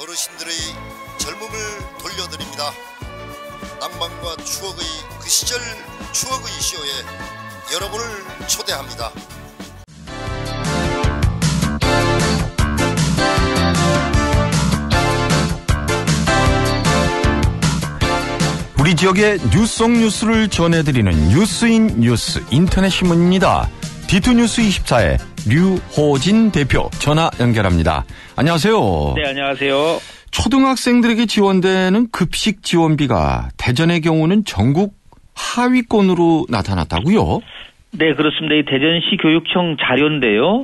어르신들의 젊음을 돌려드립니다. 낭만과 추억의 그 시절 추억의 쇼에 여러분을 초대합니다. 우리 지역의 뉴스 속 뉴스를 전해드리는 뉴스인 뉴스 인터넷 신문입니다. D2뉴스24의 류호진 대표 전화 연결합니다. 안녕하세요. 네, 안녕하세요. 초등학생들에게 지원되는 급식 지원비가 대전의 경우는 전국 하위권으로 나타났다고요? 네, 그렇습니다. 이 대전시 교육청 자료인데요.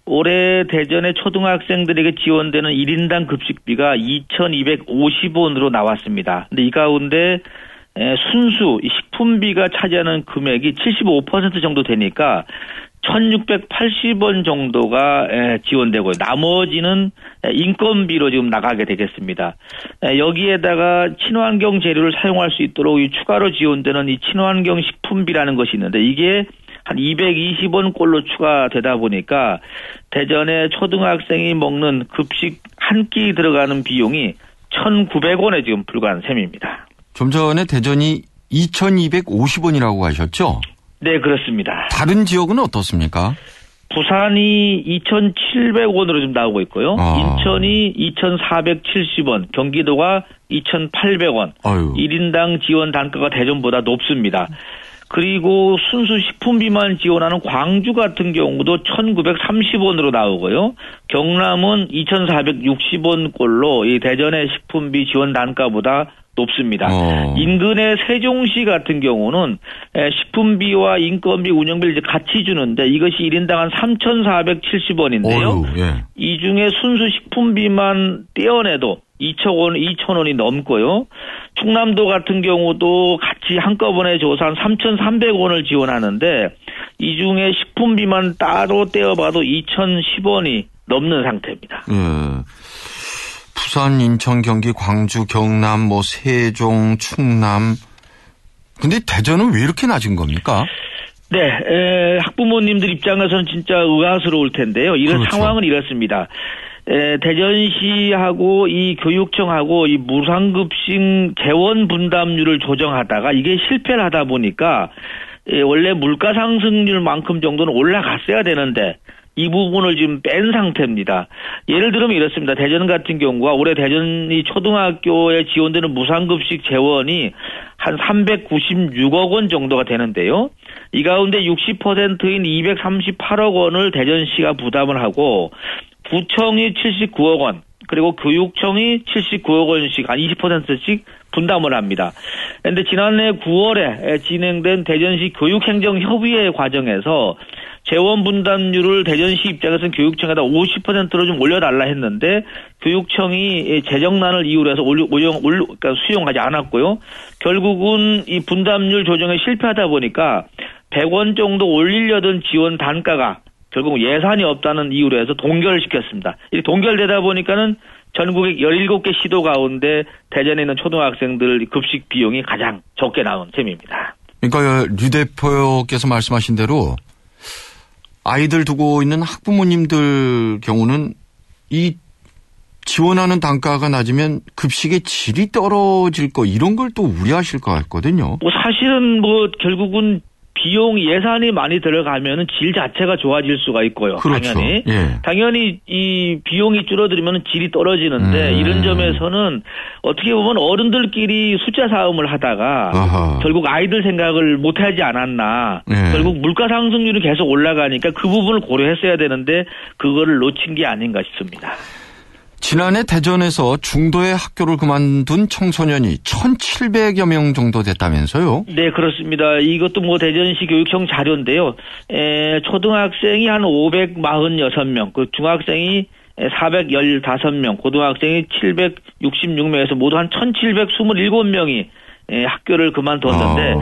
올해 대전의 초등학생들에게 지원되는 1인당 급식비가 2,250원으로 나왔습니다. 근데 이 가운데 순수 식품비가 차지하는 금액이 75% 정도 되니까 1,680원 정도가 지원되고요. 나머지는 인건비로 지금 나가게 되겠습니다. 여기에다가 친환경 재료를 사용할 수 있도록 추가로 지원되는 이 친환경 식품비라는 것이 있는데 이게 한 220원 꼴로 추가되다 보니까 대전의 초등학생이 먹는 급식 한 끼 들어가는 비용이 1,900원에 지금 불과한 셈입니다. 좀 전에 대전이 2,250원이라고 하셨죠? 네, 그렇습니다. 다른 지역은 어떻습니까? 부산이 2,700원으로 좀 나오고 있고요. 인천이 2,470원, 경기도가 2,800원. 1인당 지원 단가가 대전보다 높습니다. 그리고 순수 식품비만 지원하는 광주 같은 경우도 1,930원으로 나오고요. 경남은 2,460원 꼴로 이 대전의 식품비 지원 단가보다 높습니다. 인근의 세종시 같은 경우는 식품비와 인건비, 운영비를 이제 같이 주는데 이것이 1인당 한 3,470원인데요. 예. 이 중에 순수 식품비만 떼어내도 2,000원이 넘고요. 충남도 같은 경우도 같이 한꺼번에 줘서 한 3,300원을 지원하는데 이 중에 식품비만 따로 떼어봐도 2,010원이 넘는 상태입니다. 부산, 인천, 경기, 광주, 경남, 세종, 충남. 근데 대전은 왜 이렇게 낮은 겁니까? 네, 학부모님들 입장에서는 진짜 의아스러울 텐데요. 이런 그렇죠. 상황은 이렇습니다. 대전시하고 이 교육청하고 이 무상급식 재원 분담률을 조정하다가 이게 실패를 하다 보니까 원래 물가 상승률만큼 정도는 올라갔어야 되는데 이 부분을 지금 뺀 상태입니다. 예를 들면 이렇습니다. 대전 같은 경우가 올해 대전이 초등학교에 지원되는 무상급식 재원이 한 396억 원 정도가 되는데요. 이 가운데 60%인 238억 원을 대전시가 부담을 하고 구청이 79억 원, 그리고 교육청이 79억 원씩 한 20%씩 분담을 합니다. 그런데 지난해 9월에 진행된 대전시 교육행정협의회 과정에서 재원 분담률을 대전시 입장에서는 교육청에다 50%로 좀 올려달라 했는데 교육청이 재정난을 이유로 해서 그러니까 수용하지 않았고요. 결국은 이 분담률 조정에 실패하다 보니까 100원 정도 올리려던 지원 단가가 결국 예산이 없다는 이유로 해서 동결을 시켰습니다. 이렇게 동결되다 보니까는 전국의 17개 시도 가운데 대전에 있는 초등학생들 급식 비용이 가장 적게 나온 셈입니다. 그러니까 류 대표께서 말씀하신 대로 아이들 두고 있는 학부모님들 경우는 이 지원하는 단가가 낮으면 급식의 질이 떨어질 거 이런 걸 또 우려하실 것 같거든요. 사실은 결국은 비용 예산이 많이 들어가면은 질 자체가 좋아질 수가 있고요. 그렇죠. 당연히. 예. 당연히 이 비용이 줄어들면 질이 떨어지는데 이런 점에서는 어떻게 보면 어른들끼리 숫자 싸움을 하다가 결국 아이들 생각을 못하지 않았나. 예. 결국 물가 상승률이 계속 올라가니까 그 부분을 고려했어야 되는데 그거를 놓친 게 아닌가 싶습니다. 지난해 대전에서 중도의 학교를 그만둔 청소년이 1,700여 명 정도 됐다면서요? 네, 그렇습니다. 이것도 대전시 교육청 자료인데요. 초등학생이 한 546명, 그 중학생이 415명, 고등학생이 766명에서 모두 한 1,727명이 학교를 그만뒀는데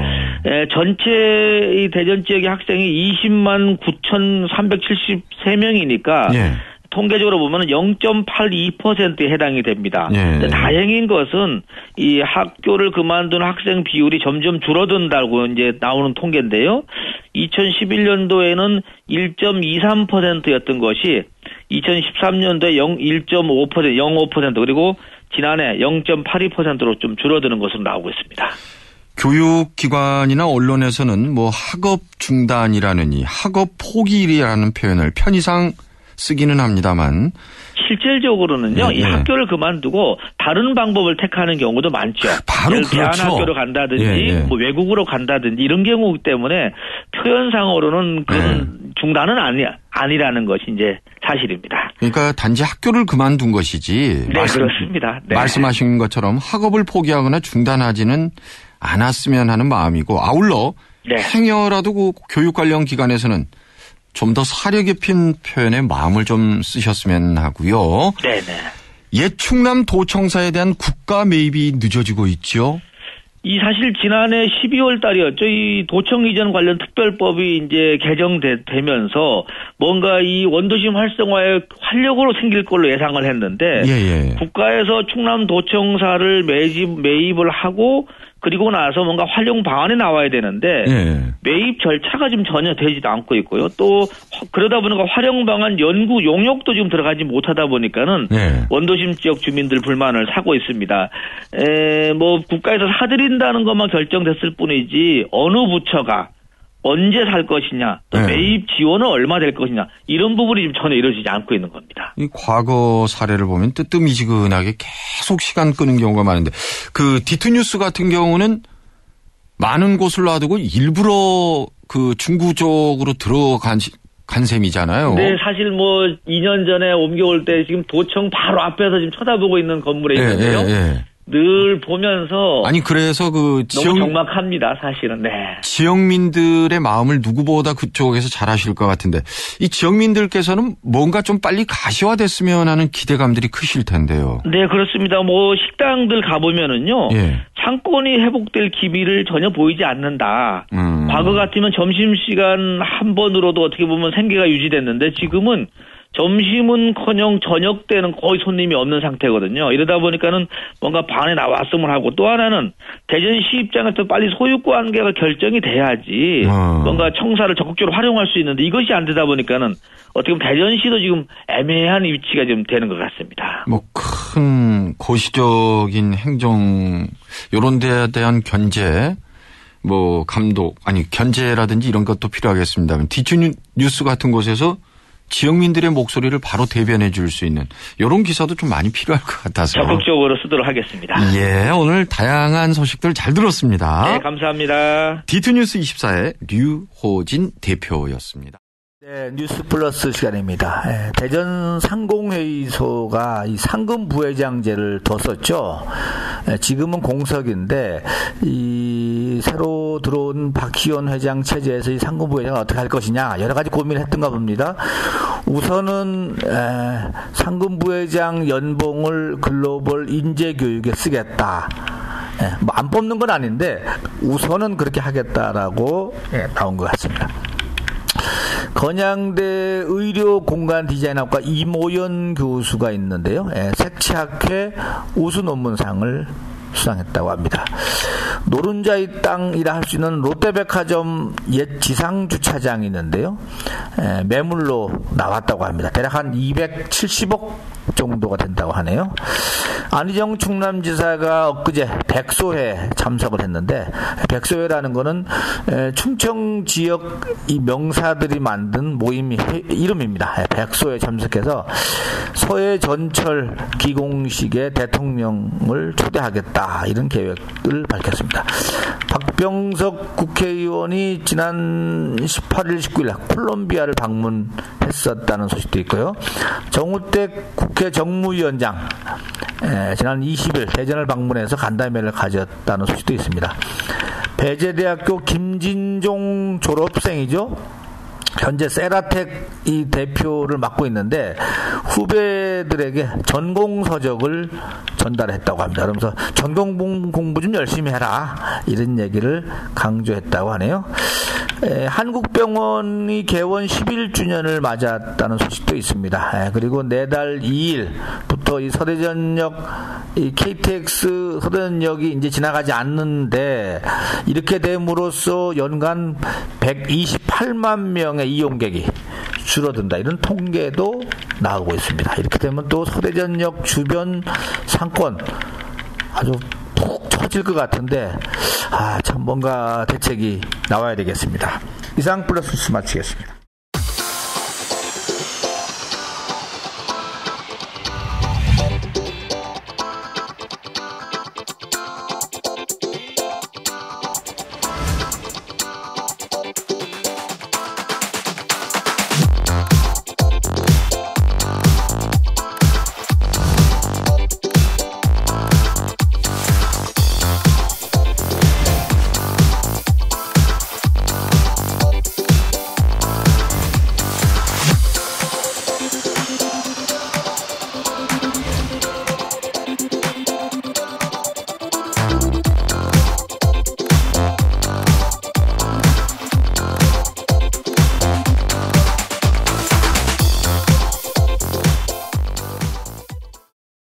전체 이 대전 지역의 학생이 20만 9,373명이니까 예. 통계적으로 보면 0.82%에 해당이 됩니다. 예. 다행인 것은 이 학교를 그만둔 학생 비율이 점점 줄어든다고 이제 나오는 통계인데요. 2011년도에는 1.23%였던 것이 2013년도에 1.5%, 그리고 지난해 0.82%로 좀 줄어드는 것으로 나오고 있습니다. 교육기관이나 언론에서는 뭐 학업 중단이라느니 학업 포기라는 표현을 편의상 쓰기는 합니다만 실질적으로는요, 이 학교를 그만두고 다른 방법을 택하는 경우도 많죠. 바로 그렇죠. 대안학교로 간다든지, 뭐 외국으로 간다든지 이런 경우 때문에 표현상으로는 그런 중단은 아니라는 것이 이제 사실입니다. 그러니까 단지 학교를 그만둔 것이지. 네, 그렇습니다. 네. 말씀하신 것처럼 학업을 포기하거나 중단하지는 않았으면 하는 마음이고 아울러 행여라도 그 교육 관련 기관에서는 좀 더 사려 깊은 표현에 마음을 좀 쓰셨으면 하고요. 네네. 옛 충남 도청사에 대한 국가 매입이 늦어지고 있죠. 이 사실 지난해 12월 달이었죠. 이 도청 이전 관련 특별법이 이제 개정되면서 뭔가 이 원도심 활성화에 활력으로 생길 걸로 예상을 했는데 국가에서 충남 도청사를 매입을 하고 그리고 나서 뭔가 활용 방안이 나와야 되는데 매입 절차가 지금 전혀 되지도 않고 있고요. 또 그러다 보니까 활용 방안 연구 용역도 지금 들어가지 못하다 보니까는 원도심 지역 주민들 불만을 사고 있습니다. 뭐 국가에서 사들인다는 것만 결정됐을 뿐이지 어느 부처가 언제 살 것이냐, 또 매입 지원은 얼마 될 것이냐 이런 부분이 지금 전혀 이루어지지 않고 있는 겁니다. 이 과거 사례를 보면 뜨뜻미지근하게 계속 시간 끄는 경우가 많은데 그 디투뉴스 같은 경우는 많은 곳을 놔두고 일부러 그 중구 쪽으로 들어간 셈이잖아요. 네, 사실 뭐 2년 전에 옮겨올 때 지금 도청 바로 앞에서 지금 쳐다보고 있는 건물에 있는데요. 늘 보면서 아니 그래서 그 너무 적막합니다, 사실은. 네. 지역민들의 마음을 누구보다 그쪽에서 잘 아실 것 같은데 이 지역민들께서는 뭔가 좀 빨리 가시화됐으면 하는 기대감들이 크실 텐데요. 네, 그렇습니다. 뭐 식당들 가보면은요, 상권이 회복될 기미를 전혀 보이지 않는다. 과거 같으면 점심시간 한 번으로도 어떻게 보면 생계가 유지됐는데 지금은 점심은커녕 저녁 때는 거의 손님이 없는 상태거든요. 이러다 보니까는 뭔가 반에 나왔으면 하고 또 하나는 대전시 입장에서 빨리 소유권 관계가 결정이 돼야지 뭔가 청사를 적극적으로 활용할 수 있는데 이것이 안 되다 보니까는 어떻게 보면 대전시도 지금 애매한 위치가 좀 되는 것 같습니다. 뭐 큰 고시적인 행정 이런 데에 대한 견제 뭐 감독 아니 견제라든지 이런 것도 필요하겠습니다만 디투뉴스 같은 곳에서 지역민들의 목소리를 바로 대변해 줄 수 있는 이런 기사도 좀 많이 필요할 것 같아서 적극적으로 쓰도록 하겠습니다. 예, 오늘 다양한 소식들 잘 들었습니다. 네, 감사합니다. 디투뉴스 24의 류호진 대표였습니다. 네, 뉴스 플러스 시간입니다. 대전 상공회의소가 이 상금 부회장제를 뒀었죠. 지금은 공석인데 이 새로 들어온 박희원 회장 체제에서 이 상금 부회장을 어떻게 할 것이냐 여러 가지 고민을 했던가 봅니다. 우선은 상금 부회장 연봉을 글로벌 인재 교육에 쓰겠다. 뭐 안 뽑는 건 아닌데 우선은 그렇게 하겠다라고 나온 것 같습니다. 건양대 의료공간 디자인학과 이모연 교수가 있는데요. 색채학회 우수 논문상을 수상했다고 합니다. 노른자의 땅이라 할 수 있는 롯데백화점 옛 지상주차장이 있는데요. 매물로 나왔다고 합니다. 대략 한 270억 정도가 된다고 하네요. 안희정 충남지사가 엊그제 백소회 참석을 했는데 백소회라는 거는 충청 지역 이 명사들이 만든 모임 이름입니다. 백소회 참석해서 서해 전철 기공식에 대통령을 초대하겠다 이런 계획을 밝혔습니다. 박병석 국회의원이 지난 18일 19일 콜롬비아를 방문했었다는 소식도 있고요. 정우택 국회 정무위원장 지난 20일 대전을 방문해서 간담회를 가졌다는 소식도 있습니다. 배재대학교 김진종 졸업생이죠. 현재 세라텍 이 대표를 맡고 있는데 후배들에게 전공 서적을 전달했다고 합니다. 그러면서 전공 공부 좀 열심히 해라 이런 얘기를 강조했다고 하네요. 한국병원이 개원 11주년을 맞았다는 소식도 있습니다. 그리고 내달 2일부터 이 서대전역, 이 KTX 서대전역이 이제 지나가지 않는데 이렇게 됨으로써 연간 128만 명의 이용객이 줄어든다. 이런 통계도 나오고 있습니다. 이렇게 되면 또 서대전역 주변 상권 아주 푹 처질 것 같은데 참 뭔가 대책이 나와야 되겠습니다. 이상 플러스 뉴스 마치겠습니다.